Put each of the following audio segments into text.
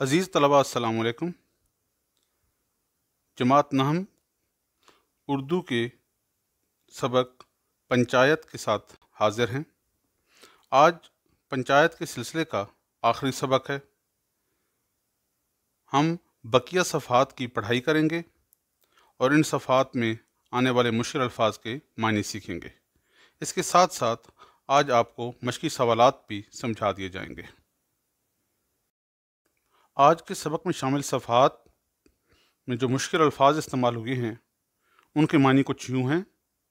عزیز طلباء السلام علیکم۔ جماعت نحم اردو کے سبق پنچایت کے ساتھ حاضر ہیں۔ آج پنچایت کے سلسلے کا آخری سبق ہے۔ ہم بقیہ صفحات کی پڑھائی کریں گے اور ان صفحات میں آنے والے مشکل الفاظ کے معنی سیکھیں گے۔ اس کے ساتھ ساتھ آج آپ کو مشقی سوالات بھی سمجھا دیے جائیں گے۔ آج کے سبق میں شامل صفحات میں جو مشکل الفاظ استعمال ہوئے ہیں ان کے معنی کچھ یوں ہیں: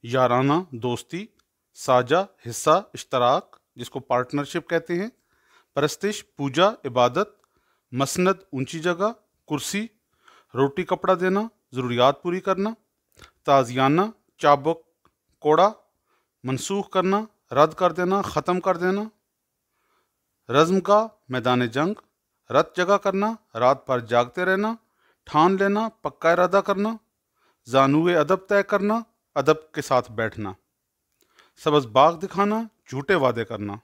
یارانہ، دوستی، ساجہ، حصہ، اشتراک جس کو پارٹنرشپ کہتے ہیں، پرستش، پوجا، عبادت، مسند، اونچی جگہ، کرسی، روٹی کپڑا دینا، ضروریات پوری کرنا، تازیانہ، چابک، کوڑا، منسوخ کرنا، رد کر دینا، ختم کر دینا، رزمگاہ، میدان جنگ، رت جگہ کرنا، رات بھر جاگتے رہنا، ٹھان لینا، پکا ارادہ کرنا، زانوئے ادب طے کرنا، ادب کے ساتھ بیٹھنا، سبز باغ دکھانا، جھوٹے وعدے کرنا،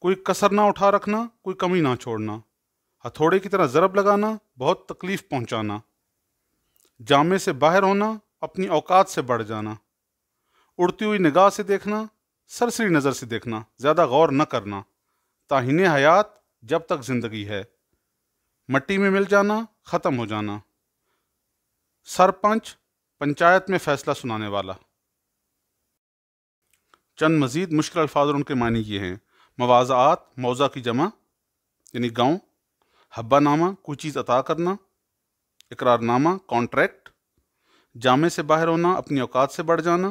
کوئی کسر نہ اٹھا رکھنا، کوئی کمی نہ چھوڑنا، ہتھوڑے کی طرح ضرب لگانا، بہت تکلیف پہنچانا، جامے سے باہر ہونا، اپنی اوقات سے بڑھ جانا، اڑتی ہوئی نگاہ سے دیکھنا، سرسری نظر سے دیکھنا، زیادہ غور نہ کرنا، تاہین حیات جب تک زندگی ہے، مٹی میں مل جانا، ختم ہو جانا، سرپنچ، پنچایت میں فیصلہ سنانے والا۔ چند مزید مشکل الفاظ اور ان کے معنی یہ ہیں: مواضعات، موضع کی جمع یعنی گاؤں، حبہ نامہ، کوئی چیز عطا کرنا، اقرار نامہ، کانٹریکٹ، جامے سے باہر ہونا، اپنی اوقات سے بڑھ جانا،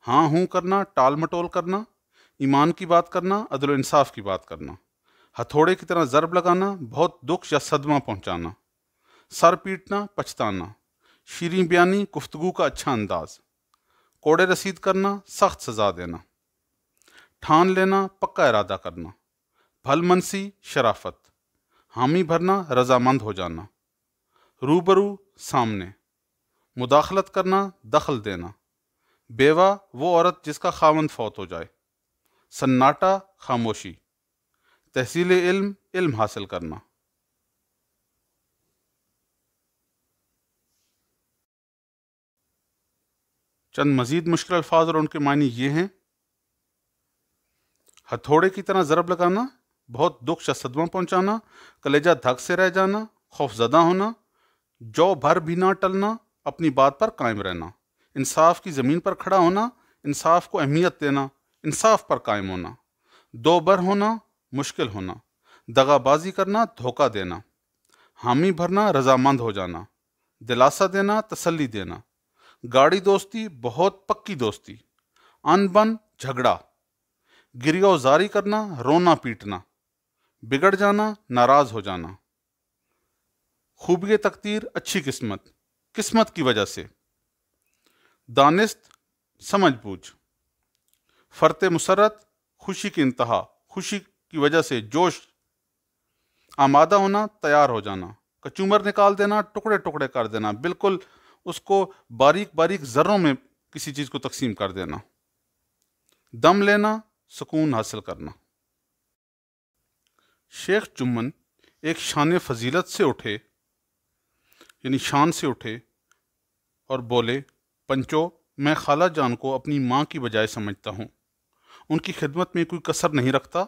ہاں ہوں کرنا، ٹال مٹول کرنا، ایمان کی بات کرنا، عدل و انصاف کی بات کرنا، ہتھوڑے کی طرح ضرب لگانا، بہت دکھ یا صدمہ پہنچانا، سر پیٹنا، پچھتانا، شیریں بیانی، گفتگو کا اچھا انداز، کوڑے رسید کرنا، سخت سزا دینا، ٹھان لینا، پکا ارادہ کرنا، بھل منسی، شرافت، حامی بھرنا، رضامند ہو جانا، روبرو، سامنے، مداخلت کرنا، دخل دینا، بیوہ، وہ عورت جس کا خاوند فوت ہو جائے، سناٹا، خاموشی، تحصیل علم، علم حاصل کرنا۔ چند مزید مشکل الفاظ اور ان کے معنی یہ ہیں: ہتھوڑے کی طرح ضرب لگانا، بہت دکھ یا صدمہ پہنچانا، کلیجہ دھک سے رہ جانا، خوف زدہ ہونا، جو بھر بھی نہ ٹلنا، اپنی بات پر قائم رہنا، انصاف کی زمین پر کھڑا ہونا، انصاف کو اہمیت دینا، انصاف پر قائم ہونا، دو بر ہونا، مشکل ہونا، دغا بازی کرنا، دھوکہ دینا، حامی بھرنا، رضامند ہو جانا، دلاسا دینا، تسلی دینا، گاڑی دوستی، بہت پکی دوستی، ان بن، جھگڑا، گریہ و زاری کرنا، رونا پیٹنا، بگڑ جانا، ناراض ہو جانا، خوبی تقدیر، اچھی قسمت، قسمت کی وجہ سے، دانست، سمجھ بوجھ، فرط مسرت، خوشی کی انتہا، خوشی کی وجہ سے جوش، آمادہ ہونا، تیار ہو جانا، کچومر نکال دینا، ٹکڑے ٹکڑے کر دینا، بالکل اس کو باریک باریک ذروں میں کسی چیز کو تقسیم کر دینا، دم لینا، سکون حاصل کرنا۔ شیخ جمن ایک شان فضیلت سے اٹھے یعنی شان سے اٹھے اور بولے: پنچو، میں خالہ جان کو اپنی ماں کی بجائے سمجھتا ہوں، ان کی خدمت میں کوئی کسر نہیں رکھتا،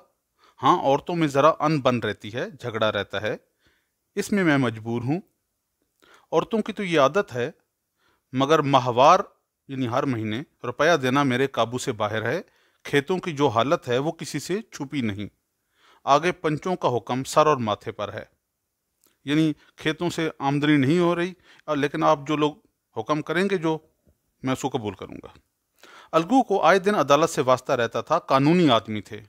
ہاں عورتوں میں ذرا ان بن رہتی ہے، جھگڑا رہتا ہے، اس میں مجبور ہوں، عورتوں کی تو یہ عادت ہے، مگر ماہوار یعنی ہر مہینے روپیہ دینا میرے قابو سے باہر ہے، کھیتوں کی جو حالت ہے وہ کسی سے چھپی نہیں، آگے پنچوں کا حکم سر اور ماتھے پر ہے، یعنی کھیتوں سے آمدنی نہیں ہو رہی، لیکن آپ جو لوگ حکم کریں گے جو میں اس کو قبول کروں گا۔ الگو کو آئے دن عدالت سے واسطہ رہتا تھا، قانونی آدمی تھے،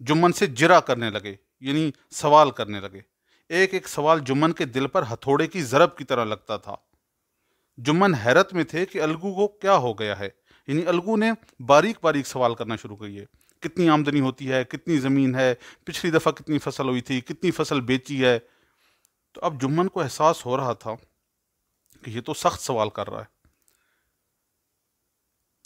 جمن سے جرا کرنے لگے یعنی سوال کرنے لگے، ایک ایک سوال جمن کے دل پر ہتھوڑے کی ضرب کی طرح لگتا تھا۔ جمن حیرت میں تھے کہ الگو کو کیا ہو گیا ہے، یعنی الگو نے باریک باریک سوال کرنا شروع کیے، کتنی آمدنی ہوتی ہے، کتنی زمین ہے، پچھلی دفعہ کتنی فصل ہوئی تھی، کتنی فصل بیچی ہے۔ تو اب جمن کو احساس ہو رہا تھا کہ یہ تو سخت سوال کر رہا ہے،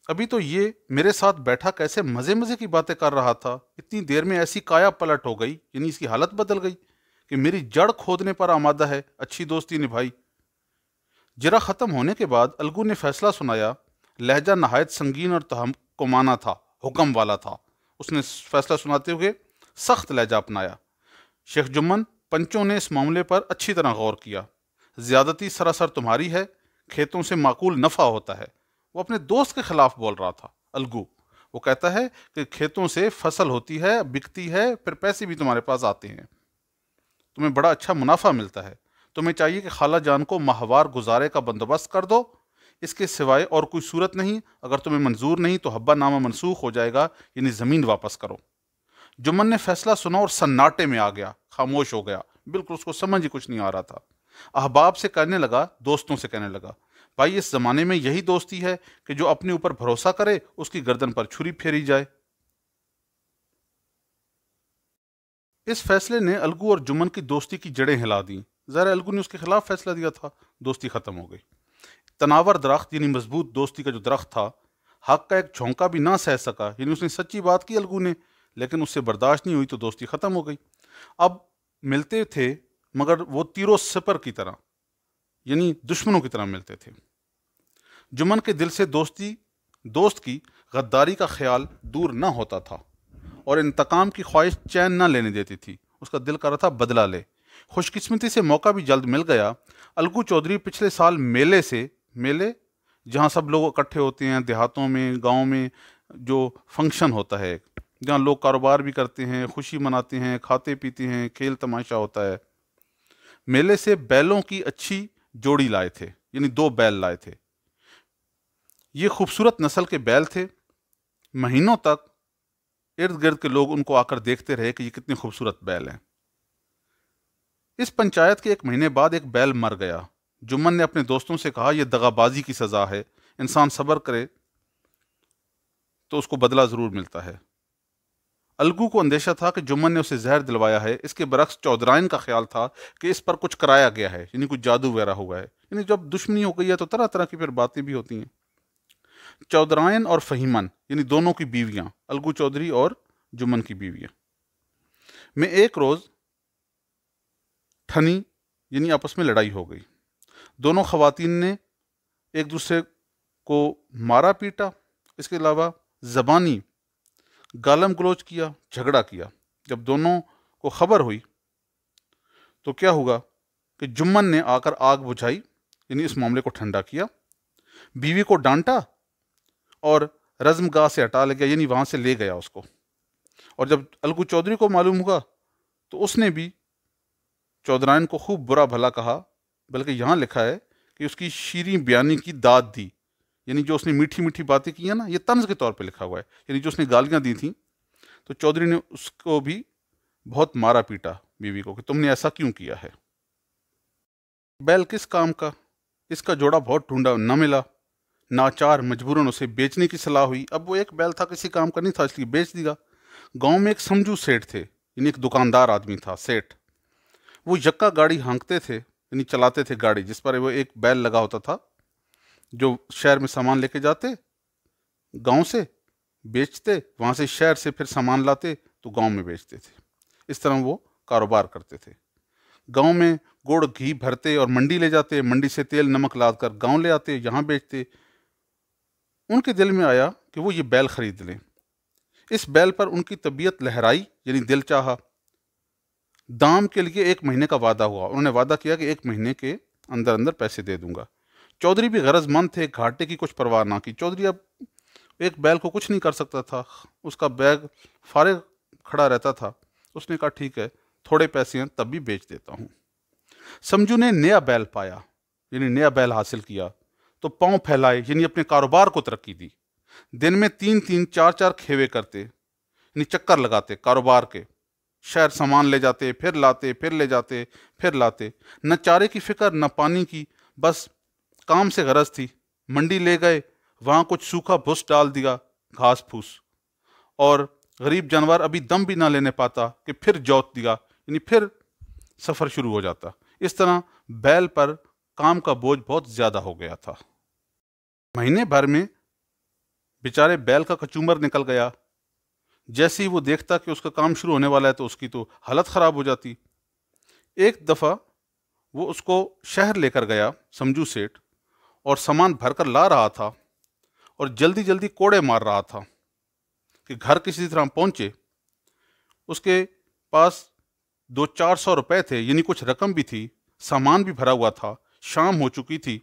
ابھی تو یہ میرے ساتھ بیٹھا کیسے مزے مزے کی باتیں کر رہا تھا، اتنی دیر میں ایسی کایا پلٹ ہو گئی، یعنی اس کی حالت بدل گئی کہ میری جڑ کھودنے پر آمادہ ہے، اچھی دوستی نبھائی۔ جرا ختم ہونے کے بعد الگو نے فیصلہ سنایا۔ لہجہ نہایت سنگین اور تحکمانہ تھا، حکم والا تھا۔ اس نے فیصلہ سناتے ہوئے سخت لہجہ اپنایا۔ شیخ جمن، پنچوں نے اس معاملے پر اچھی طرح غور کیا۔ زیادتی سراسر تمہاری ہے، کھیتوں سے معقول نفع ہوتا ہے۔ وہ اپنے دوست کے خلاف بول رہا تھا الگو۔ وہ کہتا ہے کہ کھیتوں سے فصل ہوتی ہے، بکتی ہے، پھر پیسے بھی تمہارے پاس آتے ہیں، تمہیں بڑا اچھا منافع ملتا ہے۔ تمہیں چاہیے کہ خالہ جان کو ماہوار گزارے کا بندوبست کر دو، اس کے سوائے اور کوئی صورت نہیں۔ اگر تمہیں منظور نہیں تو حبہ نامہ منسوخ ہو جائے گا، یعنی زمین واپس کرو۔ جمن نے فیصلہ سنا اور سناٹے میں آ گیا، خاموش ہو گیا، بالکل اس کو سمجھ ہی کچھ نہیں آ رہا تھا۔ احباب سے کہنے لگا، دوستوں سے کہنے لگا، بھائی اس زمانے میں یہی دوستی ہے کہ جو اپنے اوپر بھروسہ کرے اس کی گردن پر چھری پھیری جائے۔ اس فیصلے نے الگو اور جمن کی دوستی کی جڑیں ہلا دیں۔ ظاہر الگو نے اس کے خلاف فیصلہ دیا تھا، دوستی ختم ہو گئی۔ تناور درخت یعنی مضبوط دوستی کا جو درخت تھا، حق کا ایک جھونکا بھی نہ سہ سکا، یعنی اس نے سچی بات کی الگو نے، لیکن اس سے برداشت نہیں ہوئی تو دوستی ختم ہو گئی۔ اب ملتے تھے مگر وہ تیر و سپر کی طرح، یعنی دشمنوں کی طرح ملتے تھے۔ جمن کے دل سے دوست کی غداری کا خیال دور نہ ہوتا تھا اور انتقام کی خواہش چین نہ لینے دیتی تھی۔ اس کا دل کر رہا تھا بدلہ لے۔ خوش قسمتی سے موقع بھی جلد مل گیا۔ الگو چودھری پچھلے سال میلے جہاں سب لوگ اکٹھے ہوتے ہیں، دیہاتوں میں، گاؤں میں جو فنکشن ہوتا ہے، جہاں لوگ کاروبار بھی کرتے ہیں، خوشی مناتے ہیں، کھاتے پیتے ہیں، کھیل تماشا ہوتا ہے، میلے سے بیلوں کی اچھی جوڑی لائے تھے، یعنی 2 بیل لائے تھے۔ یہ خوبصورت نسل کے بیل تھے۔ مہینوں تک ارد گرد کے لوگ ان کو آ کر دیکھتے رہے کہ یہ کتنے خوبصورت بیل ہیں۔ اس پنچایت کے 1 مہینے بعد ایک بیل مر گیا۔ جمن نے اپنے دوستوں سے کہا، یہ دغا بازی کی سزا ہے، انسان صبر کرے تو اس کو بدلہ ضرور ملتا ہے۔ الگو کو اندیشہ تھا کہ جمن نے اسے زہر دلوایا ہے۔ اس کے برعکس چودھرائن کا خیال تھا کہ اس پر کچھ کرایا گیا ہے، یعنی کچھ جادو وغیرہ ہوا ہے۔ یعنی جب دشمنی ہو گئی ہے تو طرح طرح کی پھر باتیں بھی ہوتی ہیں۔ چودھرائن اور فہیمن یعنی دونوں کی بیویاں، الگو چودھری اور جمن کی بیویاں میں ایک روز ٹھنی یعنی آپس میں لڑائی ہو گئی۔ دونوں خواتین نے ایک دوسرے کو مارا پیٹا، اس کے علاوہ زبانی گالم گلوچ کیا، جھگڑا کیا۔ جب دونوں کو خبر ہوئی تو کیا ہوا کہ جمن نے آ کر آگ بجھائی، یعنی اس معاملے کو ٹھنڈا کیا، بیوی کو ڈانٹا اور رزم گاہ سے ہٹا لے گیا، یعنی وہاں سے لے گیا اس کو۔ اور جب الگو چودھری کو معلوم ہوا تو اس نے بھی چودھرائن کو خوب برا بھلا کہا، بلکہ یہاں لکھا ہے کہ اس کی شیریں بیانی کی داد دی، یعنی جو اس نے میٹھی میٹھی باتیں کی ہیں نا، یہ طنز کے طور پہ لکھا ہوا ہے، یعنی جو اس نے گالیاں دی تھیں تو چودھری نے اس کو بھی بہت مارا پیٹا بیوی کو کہ تم نے ایسا کیوں کیا ہے۔ بیل کس کام کا؟ اس کا جوڑا بہت ڈھونڈا، نہ ملا، ناچار مجبوراً اسے بیچنے کی صلاح ہوئی۔ اب وہ ایک بیل تھا، کسی کام کا نہیں تھا، اس لیے بیچ دیا۔ گاؤں میں ایک سمجھو سیٹھ تھے، یعنی ایک دکاندار آدمی تھا، سیٹھ۔ وہ یکا گاڑی ہانکتے تھے، یعنی چلاتے تھے گاڑی جس پر وہ ایک بیل لگا ہوتا تھا، جو شہر میں سامان لے کے جاتے، گاؤں سے بیچتے، وہاں سے شہر سے پھر سامان لاتے تو گاؤں میں بیچتے تھے۔ اس طرح وہ کاروبار کرتے تھے۔ گاؤں میں گڑ گھی بھرتے اور منڈی لے جاتے، منڈی سے تیل نمک لاد کر گاؤں لے آتے، یہاں بیچتے۔ ان کے دل میں آیا کہ وہ یہ بیل خرید لیں۔ اس بیل پر ان کی طبیعت لہرائی، یعنی دل چاہا۔ دام کے لیے 1 مہینے کا وعدہ ہوا، انہوں نے وعدہ کیا کہ 1 مہینے کے اندر اندر پیسے دے دوں گا۔ چودھری بھی غرض مند تھے، گھاٹے کی کچھ پرواہ نہ کی۔ چودھری اب ایک بیل کو کچھ نہیں کر سکتا تھا، اس کا بیگ فارغ کھڑا رہتا تھا۔ اس نے کہا ٹھیک ہے، تھوڑے پیسے ہیں تب بھی بیچ دیتا ہوں۔ سمجھو نے نیا بیل پایا، یعنی نیا بیل حاصل کیا تو پاؤں پھیلائے، یعنی اپنے کاروبار کو ترقی دی۔ دن میں 3 4 کھیوے کرتے، یعنی چکر لگاتے کاروبار کے، شہر سامان لے جاتے، پھر لاتے، پھر لے جاتے، پھر لاتے۔ نہ چارے کی فکر نہ پانی کی، بس کام سے غرض تھی۔ منڈی لے گئے، وہاں کچھ سوکھا بھس ڈال دیا، گھاس پھوس، اور غریب جانور ابھی دم بھی نہ لینے پاتا کہ پھر جوت دیا، یعنی پھر سفر شروع ہو جاتا۔ اس طرح بیل پر کام کا بوجھ بہت زیادہ ہو گیا تھا۔ مہینے بھر میں بیچارے بیل کا کچومر نکل گیا۔ جیسے ہی وہ دیکھتا کہ اس کا کام شروع ہونے والا ہے تو اس کی تو حالت خراب ہو جاتی۔ ایک دفعہ وہ اس کو شہر لے کر گیا سمجھو سیٹھ، اور سامان بھر کر لا رہا تھا اور جلدی جلدی کوڑے مار رہا تھا کہ گھر کسی طرح پہنچے۔ اس کے پاس 200-400 روپے تھے، یعنی کچھ رقم بھی تھی، سامان بھی بھرا ہوا تھا، شام ہو چکی تھی۔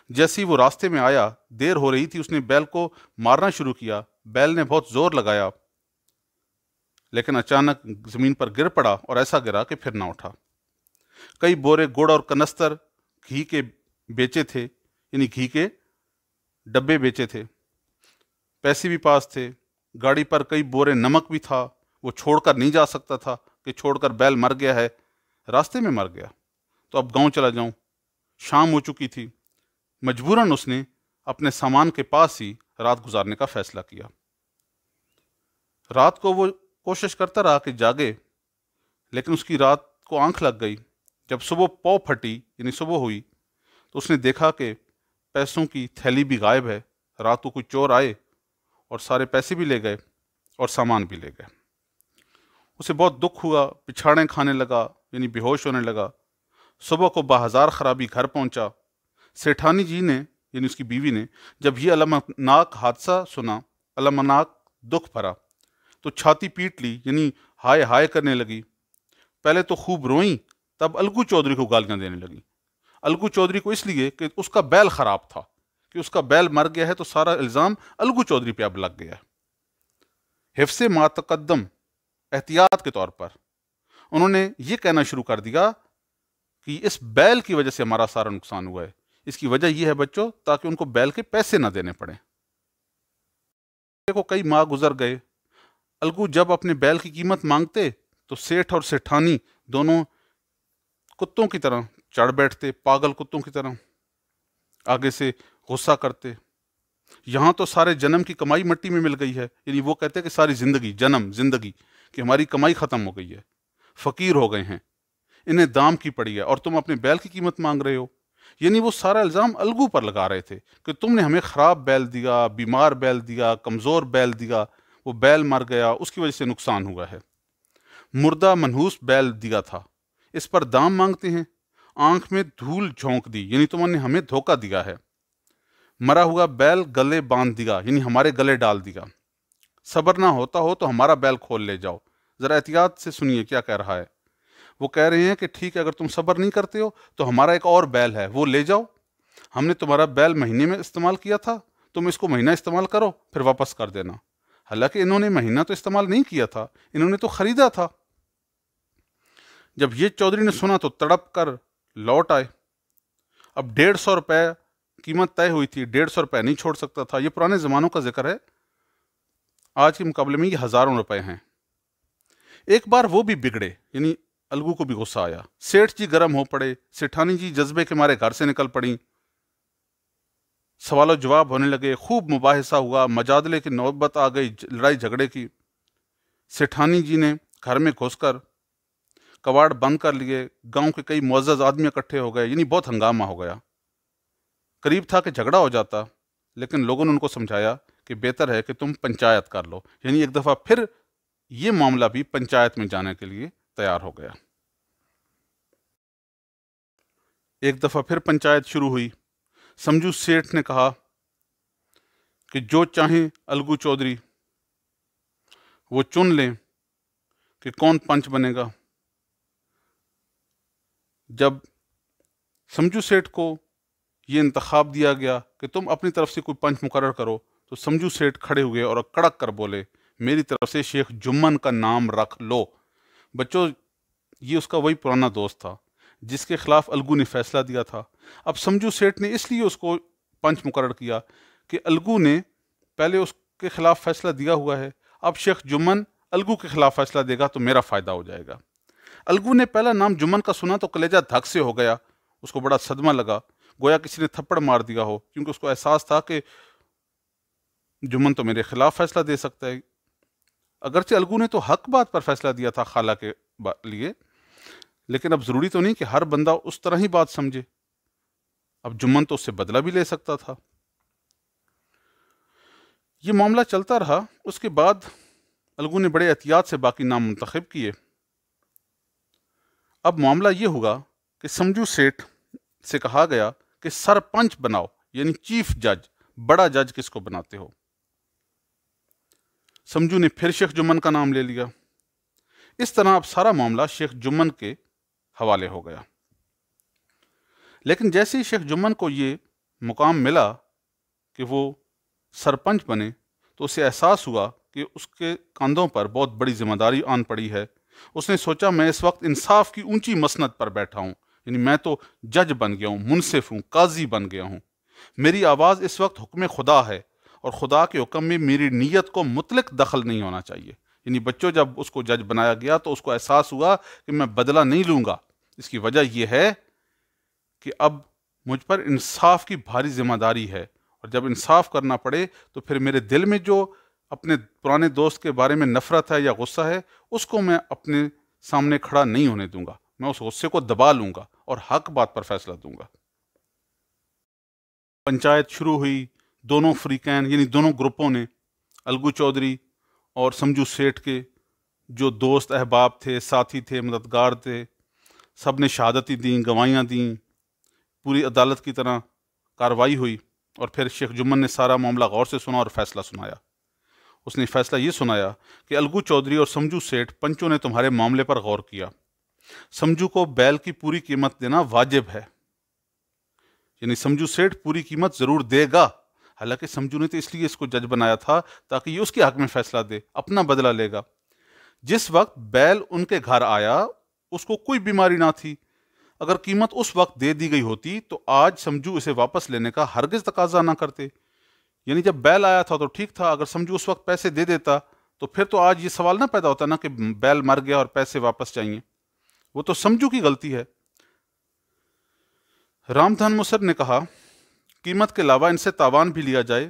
جیسے ہی وہ راستے میں آیا، دیر ہو رہی تھی، اس نے بیل کو مارنا شروع کیا۔ بیل نے بہت زور لگایا، لیکن اچانک زمین پر گر پڑا اور ایسا گرا کہ پھر نہ اٹھا۔ کئی بورے گڑ اور کنستر گھی کے بیچے تھے، یعنی گھی کے ڈبے بیچے تھے، پیسے بھی پاس تھے، گاڑی پر کئی بورے نمک بھی تھا۔ وہ چھوڑ کر نہیں جا سکتا تھا کہ چھوڑ کر بیل مر گیا ہے، راستے میں مر گیا تو اب گاؤں چلا جاؤں۔ شام ہو چکی تھی، مجبوراً اس نے اپنے سامان کے پاس ہی رات گزارنے کا فیصلہ کیا۔ رات کو وہ کوشش کرتا رہا کہ جاگے، لیکن اس کی رات کو آنکھ لگ گئی۔ جب صبح پو پھٹی، یعنی صبح ہوئی، تو اس نے دیکھا کہ پیسوں کی تھیلی بھی غائب ہے۔ رات کو کوئی چور آئے اور سارے پیسے بھی لے گئے اور سامان بھی لے گئے۔ اسے بہت دکھ ہوا، پچھاڑیں کھانے لگا، یعنی بے ہوش ہونے لگا۔ صبح کو بہزار خرابی گھر پہنچا۔ سیٹھانی جی نے، یعنی اس کی بیوی نے، جب یہ المناک حادثہ سنا، المناک دکھ بھرا، تو چھاتی پیٹ لی، یعنی ہائے ہائے کرنے لگی۔ پہلے تو خوب روئیں، تب الگو چودھری کو گالیاں دینے لگی۔ الگو چودھری کو اس لیے کہ اس کا بیل خراب تھا، کہ اس کا بیل مر گیا ہے تو سارا الزام الگو چودھری پہ اب لگ گیا ہے۔ حفظ ما تقدم، احتیاط کے طور پر انہوں نے یہ کہنا شروع کر دیا کہ اس بیل کی وجہ سے ہمارا سارا نقصان ہوا ہے۔ اس کی وجہ یہ ہے بچوں، تاکہ ان کو بیل کے پیسے نہ دینے پڑیں۔ دیکھو کئی ماہ گزر گئے، الگو جب اپنے بیل کی قیمت مانگتے تو سیٹھ اور سیٹھانی دونوں کتوں کی طرح چڑھ بیٹھتے، پاگل کتوں کی طرح آگے سے غصہ کرتے۔ یہاں تو سارے جنم کی کمائی مٹی میں مل گئی ہے، یعنی وہ کہتے کہ ساری زندگی، جنم زندگی کہ ہماری کمائی ختم ہو گئی ہے، فقیر ہو گئے ہیں، انہیں دام کی پڑی ہے، اور تم اپنے بیل کی قیمت مانگ رہے ہو۔ یعنی وہ سارا الزام الگو پر لگا رہے تھے کہ تم نے ہمیں خراب بیل دیا، بیمار بیل دیا، کمزور بیل دیا، وہ بیل مر گیا، اس کی وجہ سے نقصان ہوا ہے۔ مردہ منحوس بیل دیا تھا، اس پر دام مانگتے ہیں۔ آنکھ میں دھول جھونک دی، یعنی تم نے ہمیں دھوکہ دیا ہے۔ مرا ہوا بیل گلے باندھ دیا، یعنی ہمارے گلے ڈال دیا۔ صبر نہ ہوتا ہو تو ہمارا بیل کھول لے جاؤ۔ ذرا احتیاط سے سنیے کیا کہہ رہا ہے۔ وہ کہہ رہے ہیں کہ ٹھیک ہے، اگر تم صبر نہیں کرتے ہو تو ہمارا ایک اور بیل ہے، وہ لے جاؤ۔ ہم نے تمہارا بیل مہینے میں استعمال کیا تھا، تم اس کو مہینہ استعمال کرو، پھر واپس کر دینا۔ حالانکہ انہوں نے مہینہ تو استعمال نہیں کیا تھا، انہوں نے تو خریدا تھا۔ جب یہ چودھری نے سنا تو تڑپ کر لوٹ آئے۔ اب 150 روپے قیمت طے ہوئی تھی، 150 روپے نہیں چھوڑ سکتا تھا۔ یہ پرانے زمانوں کا ذکر ہے، آج کے مقابلے میں یہ ہزاروں روپے ہیں۔ ایک بار وہ بھی بگڑے، یعنی الگو کو بھی غصہ آیا۔ سیٹھ جی گرم ہو پڑے، سیٹھانی جی جذبے کے مارے گھر سے نکل پڑیں۔ سوال و جواب ہونے لگے، خوب مباحثہ ہوا، مجادلے کی نوبت آ گئی، لڑائی جھگڑے کی۔ سیٹھانی جی نے گھر میں گھس کر کواڑ بند کر لیے، گاؤں کے کئی معزز آدمی اکٹھے ہو گئے، یعنی بہت ہنگامہ ہو گیا۔ قریب تھا کہ جھگڑا ہو جاتا، لیکن لوگوں نے ان کو سمجھایا کہ بہتر ہے کہ تم پنچایت کر لو، یعنی ایک دفعہ پھر یہ معاملہ بھی پنچایت میں جانے کے لیے تیار ہو گیا۔ ایک دفعہ پھر پنچایت شروع ہوئی۔ سمجھو سیٹھ نے کہا کہ جو چاہیں الگو چودھری وہ چن لیں کہ کون پنچ بنے گا۔ جب سمجھو سیٹھ کو یہ انتخاب دیا گیا کہ تم اپنی طرف سے کوئی پنچ مقرر کرو، تو سمجھو سیٹھ کھڑے ہوئے اور کڑک کر بولے، میری طرف سے شیخ جمن کا نام رکھ لو۔ بچوں، یہ اس کا وہی پرانا دوست تھا جس کے خلاف الگو نے فیصلہ دیا تھا۔ اب سمجھو سیٹھ نے اس لیے اس کو پنچ مقرر کیا کہ الگو نے پہلے اس کے خلاف فیصلہ دیا ہوا ہے، اب شیخ جمن الگو کے خلاف فیصلہ دے گا تو میرا فائدہ ہو جائے گا۔ الگو نے پہلا نام جمن کا سنا تو کلیجہ دھک سے ہو گیا، اس کو بڑا صدمہ لگا، گویا کسی نے تھپڑ مار دیا ہو، کیونکہ اس کو احساس تھا کہ جمن تو میرے خلاف فیصلہ دے سکتا ہے۔ اگرچہ الگو نے تو حق بات پر فیصلہ دیا تھا خالہ کے لیے، لیکن اب ضروری تو نہیں کہ ہر بندہ اس طرح ہی بات سمجھے۔ اب جمن تو اس سے بدلہ بھی لے سکتا تھا۔ یہ معاملہ چلتا رہا۔ اس کے بعد الگو نے بڑے احتیاط سے باقی نام منتخب کیے۔ اب معاملہ یہ ہوا کہ سمجھو سیٹھ سے کہا گیا کہ سرپنچ بناؤ، یعنی چیف جج، بڑا جج کس کو بناتے ہو؟ سمجھو نے پھر شیخ جمن کا نام لے لیا۔ اس طرح اب سارا معاملہ شیخ جمن کے حوالے ہو گیا۔ لیکن جیسے ہی شیخ جمن کو یہ مقام ملا کہ وہ سرپنچ بنے تو اسے احساس ہوا کہ اس کے کاندھوں پر بہت بڑی ذمہ داری آن پڑی ہے۔ اس نے سوچا میں اس وقت انصاف کی اونچی مسند پر بیٹھا ہوں، یعنی میں تو جج بن گیا ہوں، منصف ہوں، قاضی بن گیا ہوں۔ میری آواز اس وقت حکم خدا ہے اور خدا کے حکم میں میری نیت کو مطلق دخل نہیں ہونا چاہیے۔ یعنی بچوں جب اس کو جج بنایا گیا تو اس کو احساس ہوا کہ میں بدلہ نہیں لوں گا، اس کی وجہ یہ ہے کہ اب مجھ پر انصاف کی بھاری ذمہ داری ہے، اور جب انصاف کرنا پڑے تو پھر میرے دل میں جو اپنے پرانے دوست کے بارے میں نفرت ہے یا غصہ ہے، اس کو میں اپنے سامنے کھڑا نہیں ہونے دوں گا، میں اس غصے کو دبا لوں گا اور حق بات پر فیصلہ دوں گا۔ پنچایت شروع ہوئی۔ دونوں فریقین یعنی دونوں گروپوں نے، الگو چودھری اور سمجھو سیٹھ کے جو دوست احباب تھے، ساتھی تھے، مددگار تھے، سب نے شہادتیں دیں، گواہیاں دیں، پوری عدالت کی طرح کارروائی ہوئی، اور پھر شیخ جمن نے سارا معاملہ غور سے سنا اور فیصلہ سنایا۔ اس نے فیصلہ یہ سنایا کہ الگو چودھری اور سمجھو سیٹھ پنچوں نے تمہارے معاملے پر غور کیا۔ سمجھو کو بیل کی پوری قیمت دینا واجب ہے، یعنی سمجھو سیٹھ پوری قیمت ضرور دے گا، حالانکہ سمجھو نے تو اس لیے اس کو جج بنایا تھا تاکہ یہ اس کے حق میں فیصلہ دے، اپنا بدلہ لے گا۔ جس وقت بیل ان کے گھر آیا اس کو کوئی بیماری نہ تھی، اگر قیمت اس وقت دے دی گئی ہوتی تو آج سمجھو اسے واپس لینے کا ہرگز تقاضا نہ کرتے۔ یعنی جب بیل آیا تھا تو ٹھیک تھا، اگر سمجھو اس وقت پیسے دے دیتا تو پھر تو آج یہ سوال نہ پیدا ہوتا نا کہ بیل مر گیا اور پیسے واپس چاہیے، وہ تو سمجھو کی غلطی ہے۔ رام دھن مسر نے کہا قیمت کے علاوہ ان سے تاوان بھی لیا جائے،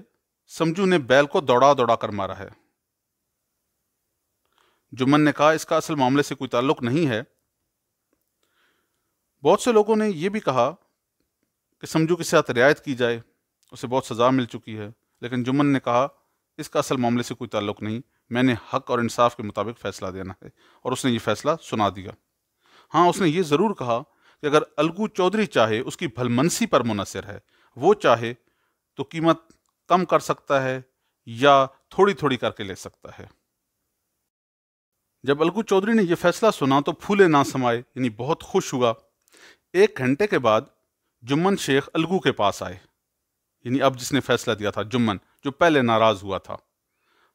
سمجھو نے بیل کو دوڑا دوڑا کر مارا ہے۔ جمن نے کہا اس کا اصل معاملے سے کوئی تعلق نہیں ہے۔ بہت سے لوگوں نے یہ بھی کہا کہ سمجھو کے ساتھ رعایت کی جائے، اسے بہت سزا مل چکی ہے، لیکن جمن نے کہا اس کا اصل معاملے سے کوئی تعلق نہیں، میں نے حق اور انصاف کے مطابق فیصلہ دینا ہے، اور اس نے یہ فیصلہ سنا دیا۔ ہاں، اس نے یہ ضرور کہا کہ اگر الگو چودھری چاہے، اس کی بھلمنسی پر منحصر ہے، وہ چاہے تو قیمت کم کر سکتا ہے یا تھوڑی تھوڑی کر کے لے سکتا ہے۔ جب الگو چودھری نے یہ فیصلہ سنا تو پھولے نہ سمائے، یعنی بہت خوش ہوا۔ 1 گھنٹے کے بعد جمن شیخ الگو کے پاس آئے، یعنی اب جس نے فیصلہ دیا تھا جمن، جو پہلے ناراض ہوا تھا،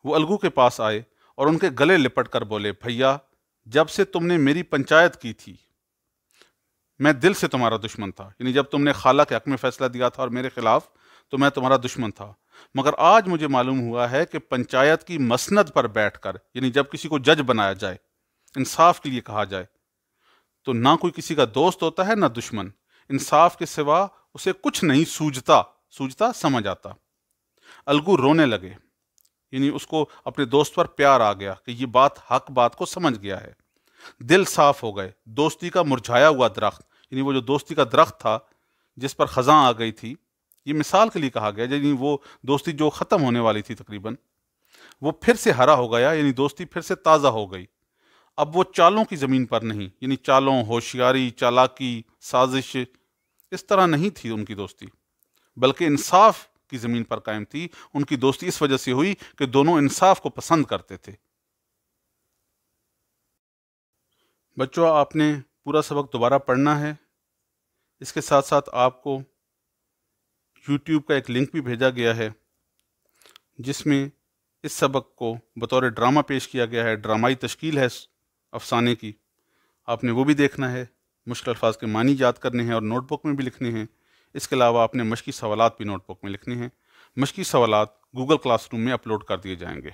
وہ الگو کے پاس آئے اور ان کے گلے لپٹ کر بولے بھیا، جب سے تم نے میری پنچایت کی تھی میں دل سے تمہارا دشمن تھا، یعنی جب تم نے خالہ کے حق میں فیصلہ دیا تھا اور میرے خلاف تو میں تمہارا دشمن تھا، مگر آج مجھے معلوم ہوا ہے کہ پنچایت کی مسند پر بیٹھ کر، یعنی جب کسی کو جج بنایا جائے، انصاف کے لیے کہا جائے، تو نہ کوئی کسی کا دوست ہوتا ہے نہ دشمن، انصاف کے سوا اسے کچھ نہیں سوجتا سمجھ آتا۔ الگو رونے لگے، یعنی اس کو اپنے دوست پر پیار آ گیا کہ یہ بات حق بات کو سمجھ گیا ہے، دل صاف ہو گئے۔ دوستی کا مرجھایا ہوا درخت، یعنی وہ جو دوستی کا درخت تھا جس پر خزاں آ گئی تھی، یہ مثال کے لیے کہا گیا، یعنی وہ دوستی جو ختم ہونے والی تھی تقریباً، وہ پھر سے ہرا ہو گیا، یعنی دوستی پھر سے تازہ ہو گئی۔ اب وہ چالوں کی زمین پر نہیں، یعنی چالوں، ہوشیاری، چالاکی، سازش، اس طرح نہیں تھی ان کی دوستی، بلکہ انصاف کی زمین پر قائم تھی۔ ان کی دوستی اس وجہ سے ہوئی کہ دونوں انصاف کو پسند کرتے تھے۔ بچوں، آپ نے پورا سبق دوبارہ پڑھنا ہے، اس کے ساتھ ساتھ آپ کو یوٹیوب کا ایک لنک بھی بھیجا گیا ہے جس میں اس سبق کو بطور ڈرامہ پیش کیا گیا ہے، ڈرامائی تشکیل ہے افسانے کی، آپ نے وہ بھی دیکھنا ہے۔ مشکل الفاظ کے معنی یاد کرنے ہیں اور نوٹ بک میں بھی لکھنے ہیں۔ اس کے علاوہ آپ نے مشقی سوالات بھی نوٹ بک میں لکھنے ہیں۔ مشقی سوالات گوگل کلاس روم میں اپلوڈ کر دیے جائیں گے۔